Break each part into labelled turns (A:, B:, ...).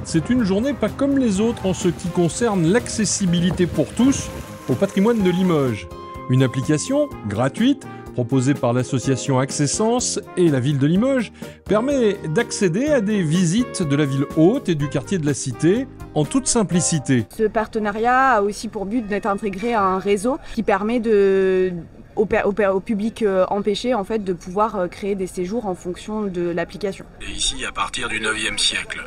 A: C'est une journée pas comme les autres en ce qui concerne l'accessibilité pour tous au patrimoine de Limoges. Une application gratuite proposée par l'association Accessence et la ville de Limoges permet d'accéder à des visites de la ville haute et du quartier de la Cité en toute simplicité.
B: Ce partenariat a aussi pour but d'être intégré à un réseau qui permet au public empêché en fait, de pouvoir créer des séjours en fonction de l'application.
C: Et ici, à partir du 9e siècle,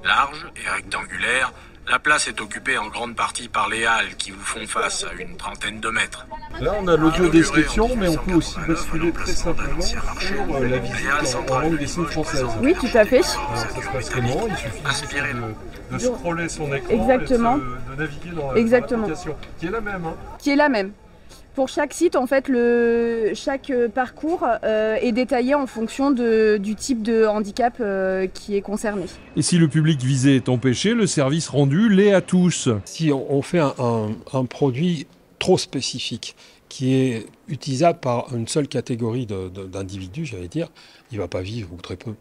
C: large et rectangulaire, la place est occupée en grande partie par les halles qui vous font face à une trentaine de mètres.
A: Là, on a l'audio-description, mais on peut aussi basculer très simplement sur la visite en langue des signes française.
B: Oui, tout à fait.
A: Alors, ça se passe comment? Il suffit de scroller son écran.
B: Exactement.
A: Et de naviguer dans l'application, qui est la même.
B: Qui est la même. Pour chaque site, en fait, chaque parcours est détaillé en fonction du type de handicap qui est concerné.
A: Et si le public visé est empêché, le service rendu l'est à tous.
D: Si on fait un produit trop spécifique, qui est utilisable par une seule catégorie d'individus, j'allais dire, il ne va pas vivre ou très peu.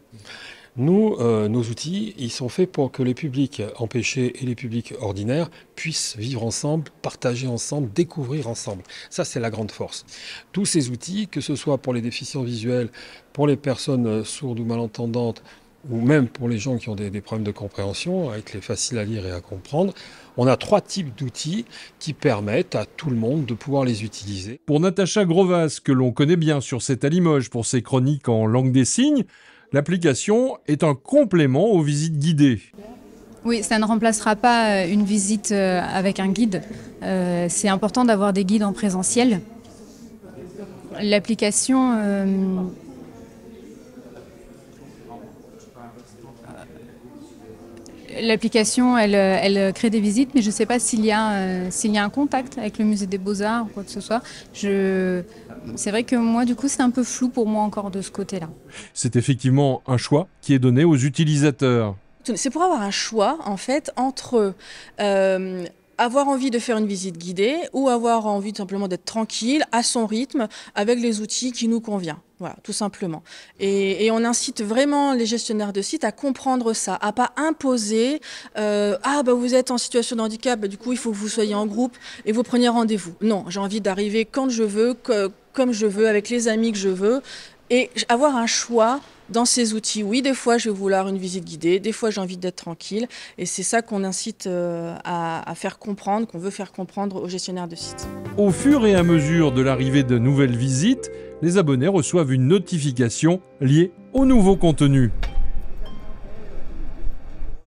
D: Nous, nos outils, ils sont faits pour que les publics empêchés et les publics ordinaires puissent vivre ensemble, partager ensemble, découvrir ensemble. Ça, c'est la grande force. Tous ces outils, que ce soit pour les déficients visuels, pour les personnes sourdes ou malentendantes, ou même pour les gens qui ont des problèmes de compréhension, avec les faciles à lire et à comprendre, on a 3 types d'outils qui permettent à tout le monde de pouvoir les utiliser.
A: Pour Natacha Grovas, que l'on connaît bien sur C'est à Limoges pour ses chroniques en langue des signes, l'application est un complément aux visites guidées.
E: Oui, ça ne remplacera pas une visite avec un guide. C'est important d'avoir des guides en présentiel. L'application... L'application, elle crée des visites, mais je ne sais pas s'il y a un contact avec le musée des Beaux-Arts ou quoi que ce soit. C'est vrai que moi, du coup, c'est un peu flou pour moi encore de ce côté-là.
A: C'est effectivement un choix qui est donné aux utilisateurs.
F: C'est pour avoir un choix, en fait, entre avoir envie de faire une visite guidée ou avoir envie simplement d'être tranquille, à son rythme, avec les outils qui nous conviennent. Voilà, tout simplement. Et on incite vraiment les gestionnaires de sites à comprendre ça, à pas imposer vous êtes en situation de handicap, du coup il faut que vous soyez en groupe et vous preniez rendez-vous. Non, j'ai envie d'arriver quand je veux, comme je veux, avec les amis que je veux, et avoir un choix dans ces outils. Oui, des fois je vais vouloir une visite guidée, des fois j'ai envie d'être tranquille, et c'est ça qu'on incite à faire comprendre, qu'on veut faire comprendre aux gestionnaires de sites.
A: Au fur et à mesure de l'arrivée de nouvelles visites, les abonnés reçoivent une notification liée au nouveau contenu.